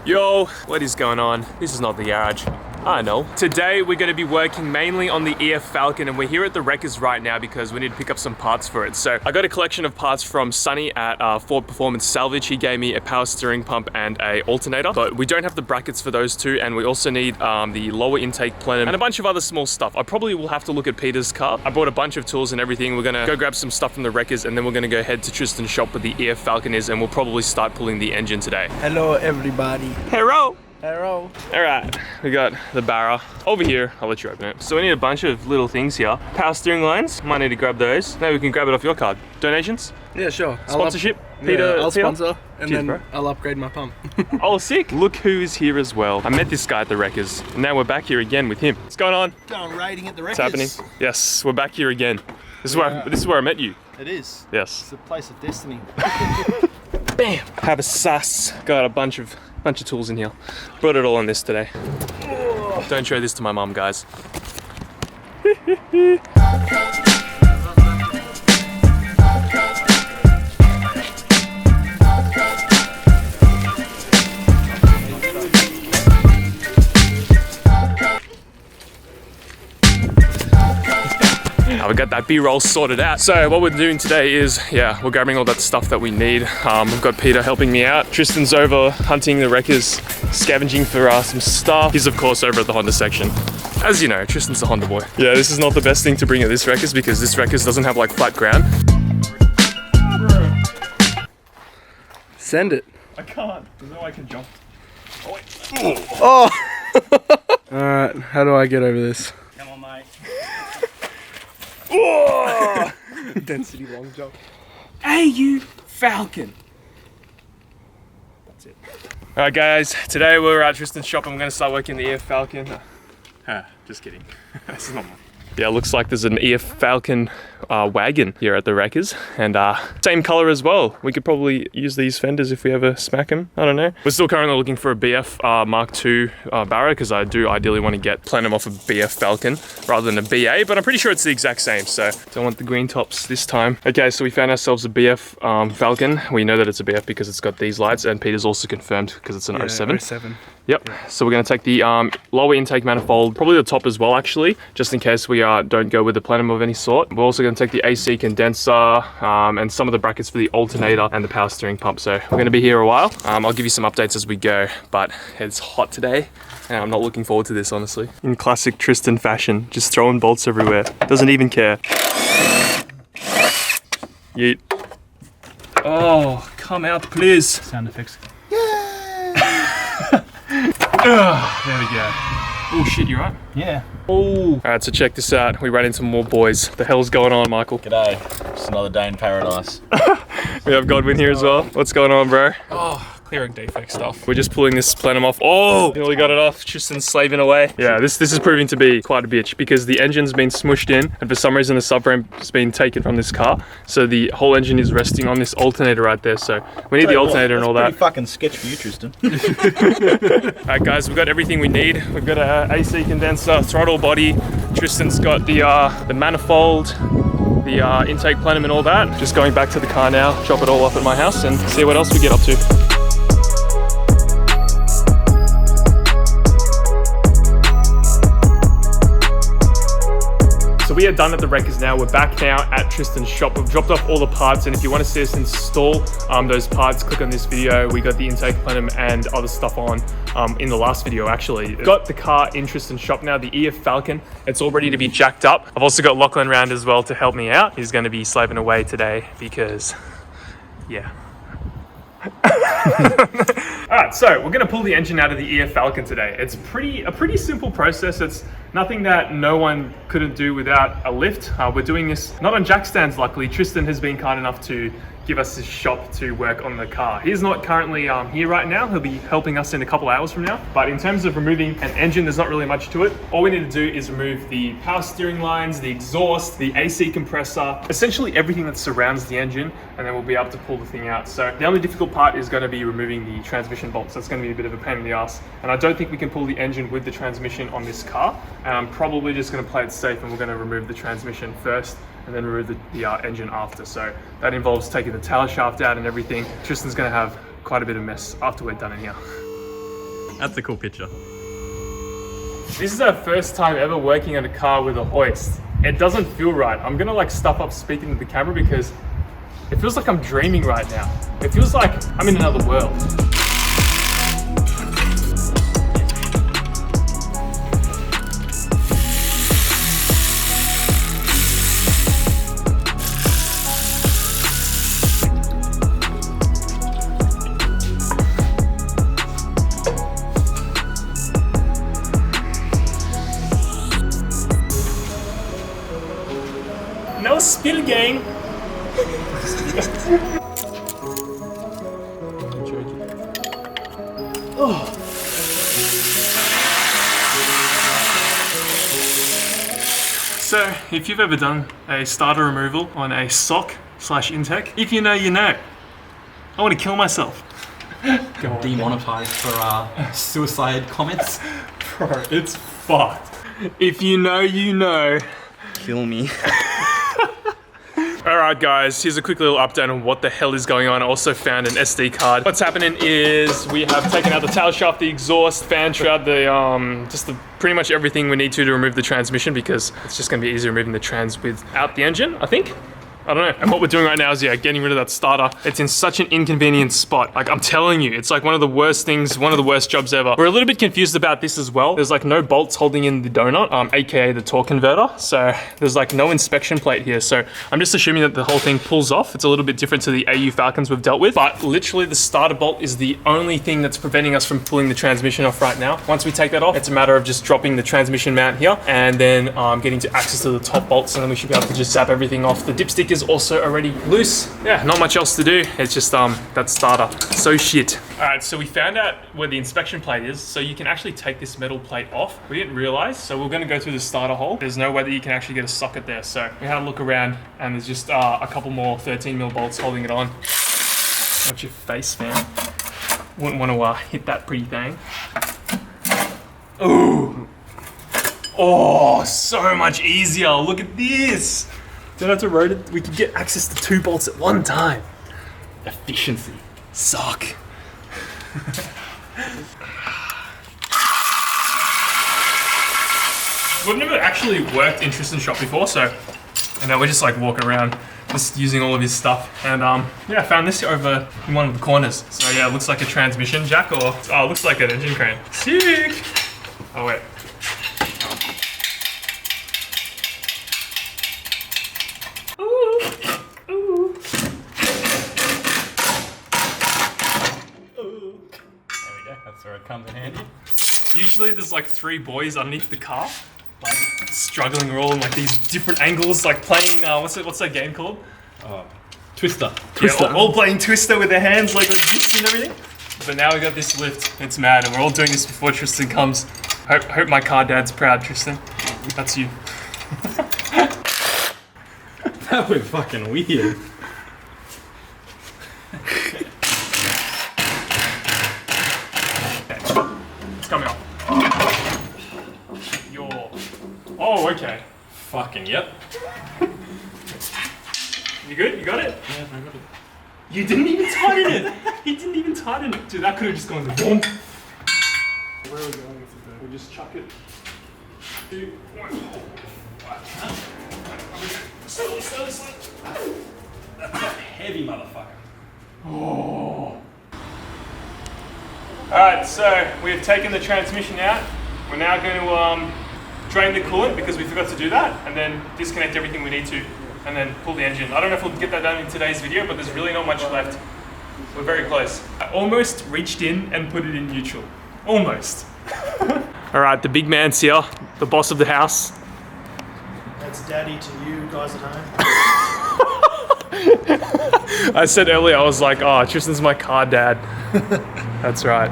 Yo, what is going on? This is not the garage. I know. Today we're going to be working mainly on the EF Falcon, and we're here at the wreckers right now because we need to pick up some parts for it. So I got a collection of parts from Sonny at Ford Performance Salvage. He gave me a power steering pump and a alternator, but we don't have the brackets for those two, and we also need the lower intake plenum and a bunch of other small stuff. I probably will have to look at Peter's car. I bought a bunch of tools and everything. We're gonna go grab some stuff from the wreckers, and then we're gonna go head to Tristan's shop where the EF Falcon is, and we'll probably start pulling the engine today. Hello everybody. Hello. Hello. All right, we got the BARRA over here. I'll let you open it. So we need a bunch of little things here. Power steering lines, might need to grab those. Maybe we can grab it off your card. Donations? Yeah, sure. Sponsorship? Peter, I'll sponsor, and cheers, then bro. I'll upgrade my pump. Oh, sick. Look who's here as well. I met this guy at the wreckers, and now we're back here again with him. What's going on? Going raiding at the wreckers. What's happening? Yes, we're back here again. This is where I met you. It is. Yes. It's a place of destiny. Bam! Have a sus. Got a bunch of tools in here. Brought it all on this today. Don't show this to my mom, guys. We got that B-roll sorted out. So what we're doing today is, we're grabbing all that stuff that we need. We've got Peter helping me out. Tristan's over hunting the wreckers, scavenging for some stuff. He's of course over at the Honda section. As you know, Tristan's the Honda boy. Yeah, this is not the best thing to bring at this wreckers because this wreckers doesn't have like flat ground. Send it. I can't. There's no way I can jump. Oh, wait. Oh! Alright, how do I get over this? Come on, mate. Oh! Density long jump. Hey, you Falcon. That's it. All right, guys. Today we're at Tristan's shop and we're going to start working the EF Falcon. Just kidding. This is not mine. Yeah, it looks like there's an EF Falcon wagon here at the wreckers, and same color as well. We could probably use these fenders if we ever smack them. I don't know. We're still currently looking for a BF Mark II BARRA because I do ideally want to get plenum off a BF Falcon rather than a BA, but I'm pretty sure it's the exact same, so don't want the green tops this time. Okay, so we found ourselves a BF Falcon. We know that it's a BF because it's got these lights, and Peter's also confirmed because it's an 07. 07. Yep, so we're going to take the lower intake manifold, probably the top as well actually, just in case we don't go with a plenum of any sort. We're also going to take the AC condenser and some of the brackets for the alternator and the power steering pump. So we're going to be here a while. I'll give you some updates as we go, but it's hot today and I'm not looking forward to this, honestly. In classic Tristan fashion, just throwing bolts everywhere. Doesn't even care. Yeet. Oh, come out please. Sound effects. There we go. Oh shit, you right? Yeah. Oh. Alright, so check this out. We ran into more boys. The hell's going on, Michael? G'day. Just another day in paradise. We have Godwin here as well. What's going on, bro? Oh, clearing defect stuff. We're just pulling this plenum off. Oh! We got it off. Tristan's slaving away. Yeah, this is proving to be quite a bitch because the engine's been smushed in and for some reason the subframe's been taken from this car. So the whole engine is resting on this alternator right there. So we need the alternator and all that. Pretty fucking sketch for you, Tristan. Alright guys, we've got everything we need. We've got a AC condenser, throttle body. Tristan's got the manifold, the intake plenum and all that. Just going back to the car now, drop it all off at my house and see what else we get up to. So we are done at the wreckers now. We're back now at Tristan's shop. We've dropped off all the parts, and if you want to see us install those parts, click on this video. We got the intake plenum and other stuff on in the last video actually. Got the car in Tristan's shop now, the EF Falcon. It's all ready to be jacked up. I've also got Lachlan around as well to help me out. He's going to be slaving away today because, yeah. Alright, so we're going to pull the engine out of the EF Falcon today. It's a pretty simple process. It's nothing that no one couldn't do without a lift. We're doing this not on jack stands, luckily. Tristan has been kind enough to give us his shop to work on the car. He's not currently here right now. He'll be helping us in a couple hours from now. But in terms of removing an engine, there's not really much to it. All we need to do is remove the power steering lines, the exhaust, the AC compressor, essentially everything that surrounds the engine, and then we'll be able to pull the thing out. So the only difficult part is going to be removing the transmission bolts. That's going to be a bit of a pain in the ass. And I don't think we can pull the engine with the transmission on this car. And I'm probably just going to play it safe and we're going to remove the transmission first and then remove the engine after. So that involves taking the tail shaft out and everything. Tristan's going to have quite a bit of mess after we're done in here. That's a cool picture. This is our first time ever working on a car with a hoist. It doesn't feel right. I'm gonna like stuff up speaking to the camera because it feels like I'm dreaming right now. It feels like I'm in another world. No spill, gang. So, if you've ever done a starter removal on a sock / intake, if you know, you know. I want to kill myself. Demonetized for suicide comments. Bro, it's fucked. If you know, you know. Kill me. Alright guys, here's a quick little update on what the hell is going on. I also found an SD card. What's happening is we have taken out the tail shaft, the exhaust, fan shroud, pretty much everything we need to remove the transmission because it's just gonna be easier removing the trans without the engine, I think. I don't know. And what we're doing right now is, getting rid of that starter. It's in such an inconvenient spot. Like, I'm telling you, it's like one of the worst things, one of the worst jobs ever. We're a little bit confused about this as well. There's like no bolts holding in the donut, AKA the torque converter. So there's like no inspection plate here. So I'm just assuming that the whole thing pulls off. It's a little bit different to the AU Falcons we've dealt with, but literally the starter bolt is the only thing that's preventing us from pulling the transmission off right now. Once we take that off, it's a matter of just dropping the transmission mount here and then getting to access to the top bolts, and then we should be able to just zap everything off. The dipstick is also already loose. Yeah, not much else to do. It's just that starter. So shit. All right, so we found out where the inspection plate is, so you can actually take this metal plate off. We didn't realize, so we're gonna go through the starter hole. There's no way that you can actually get a socket there, so we had a look around and there's just a couple more 13mm bolts holding it on. Watch your face, man. Wouldn't want to hit that pretty thing. Ooh. Oh, so much easier. Look at this. Don't have to rotate it. We can get access to 2 bolts at one time. Efficiency. Suck. We've never actually worked in Tristan's shop before, so we're just like walking around, just using all of his stuff. And I found this over in one of the corners. So yeah, it looks like a transmission jack, or it looks like an engine crane. Sick. Oh wait. That's where it comes in handy. Usually there's like 3 boys underneath the car, like struggling, all in like these different angles, like playing, what's that game called? Twister. Yeah, all playing Twister with their hands like this and everything. But now we got this lift, it's mad, and we're all doing this before Tristan comes. Hope my car dad's proud, Tristan. That's you. That was fucking weird. It's coming off. Oh, okay. Fucking yep. You good? You got it? Yeah, I got it. You didn't even tighten it! He didn't even tighten it! Dude, that could have just gone to boom. Where are we going with it? We'll just chuck it. 2, 1. Slowly. That's a heavy motherfucker. Oh. Alright, so we've taken the transmission out. We're now going to drain the coolant because we forgot to do that, and then disconnect everything we need to, and then pull the engine. I don't know if we'll get that done in today's video, but there's really not much left. We're very close. I almost reached in and put it in neutral. Almost. Alright, the big man's here, the boss of the house. That's daddy to you guys at home. I said earlier, I was like, oh, Tristan's my car dad. That's right.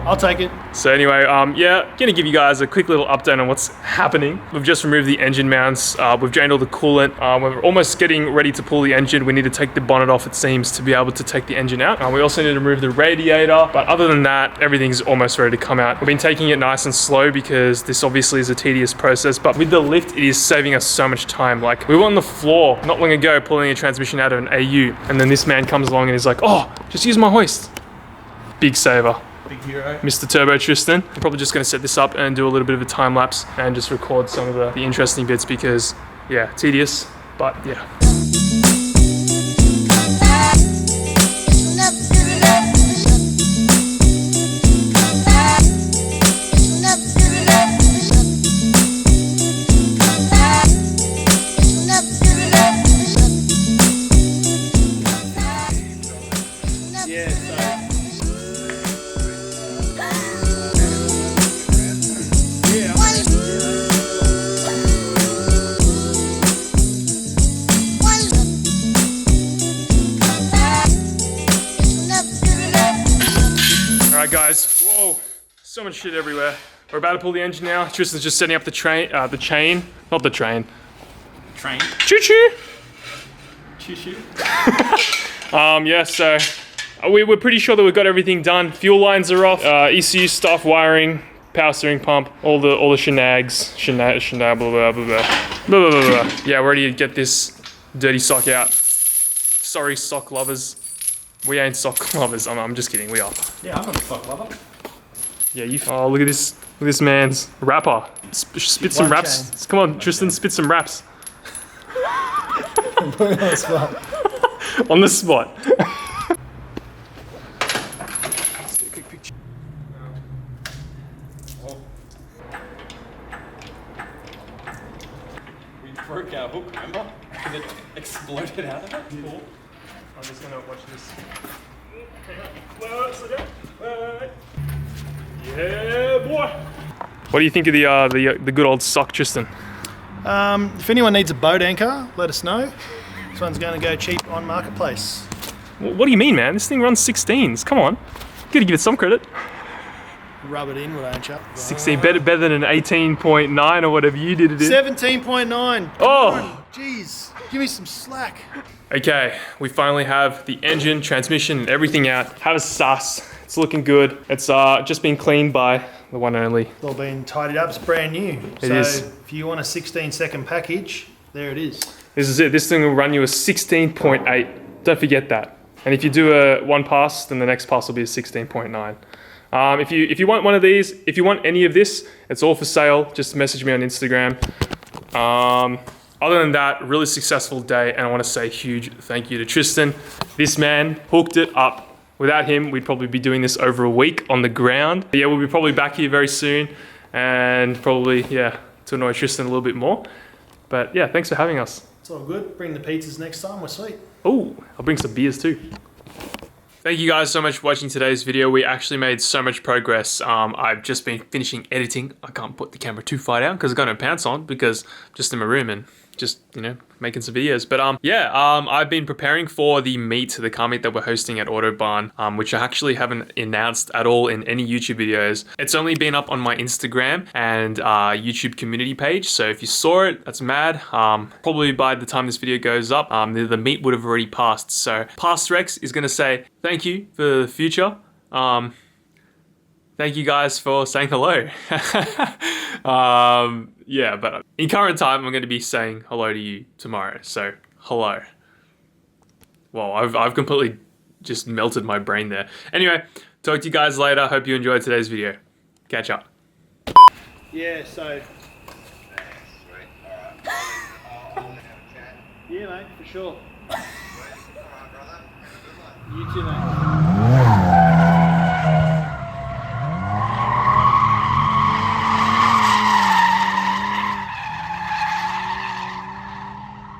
I'll take it. So anyway, gonna give you guys a quick little update on what's happening. We've just removed the engine mounts. We've drained all the coolant. We're almost getting ready to pull the engine. We need to take the bonnet off, it seems, to be able to take the engine out. We also need to remove the radiator, but other than that, everything's almost ready to come out. We've been taking it nice and slow because this obviously is a tedious process, but with the lift, it is saving us so much time. Like, we were on the floor not long ago pulling a transmission out of an AU, and then this man comes along and he's like, oh, just use my hoist. Big saver. Big hero. Mr. Turbo Tristan. I'm probably just going to set this up and do a little bit of a time lapse and just record some of the interesting bits because, yeah, tedious, but yeah. Alright guys, whoa, so much shit everywhere. We're about to pull the engine now. Tristan's just setting up the chain, not the train. Train. Choo-choo! Choo-choo. Yeah, so we're pretty sure that we've got everything done. Fuel lines are off, ECU stuff, wiring, power steering pump, all the shenags, blah, blah, blah, blah, blah, blah, blah. Yeah, we're ready to get this dirty sock out. Sorry, sock lovers. We ain't sock lovers. I'm just kidding. We are. Yeah, I'm not a sock lover. Yeah, you. Oh, look at this man's rapper. Spit some raps. Come on, Tristan, spit some raps. On the spot. We broke our hook, remember? And it exploded out of it. Cool. I'm just gonna watch this. Yeah, boy. What do you think of the good old sock, Tristan? If anyone needs a boat anchor, let us know. This one's going to go cheap on Marketplace. What do you mean, man? This thing runs 16s. Come on, gotta give it some credit. Rub it in, won't you? 16, better than an 18.9 or whatever you did it in. 17.9. Oh. Jeez, give me some slack. Okay, we finally have the engine, transmission, and everything out. Have a sus. It's looking good. It's just been cleaned by the one and only. It's all been tidied up. It's brand new. It is. If you want a 16-second package, there it is. This is it. This thing will run you a 16.8. Don't forget that. And if you do a one pass, then the next pass will be a 16.9. If you want one of these, if you want any of this, it's all for sale. Just message me on Instagram. Other than that, really successful day, and I want to say a huge thank you to Tristan. This man hooked it up. Without him, we'd probably be doing this over a week on the ground. But yeah, we'll be probably back here very soon, and probably, yeah, to annoy Tristan a little bit more. But yeah, thanks for having us. It's all good. Bring the pizzas next time. We're sweet. Oh, I'll bring some beers too. Thank you guys so much for watching today's video. We actually made so much progress. I've just been finishing editing. I can't put the camera too far down because I've got no pants on because I'm just in my room and just, you know, making some videos. But I've been preparing for the meet, the car meet that we're hosting at Autobahn, which I actually haven't announced at all in any YouTube videos. It's only been up on my Instagram and YouTube community page. So if you saw it, that's mad. Probably by the time this video goes up, the meet would have already passed. So Past Rex is gonna say thank you for the future. Thank you guys for saying hello. Yeah, but in current time, I'm going to be saying hello to you tomorrow. So, hello. Well, I've completely just melted my brain there. Anyway, talk to you guys later. Hope you enjoyed today's video. Catch up. Yeah, so... Yeah, mate, for sure. You too, mate.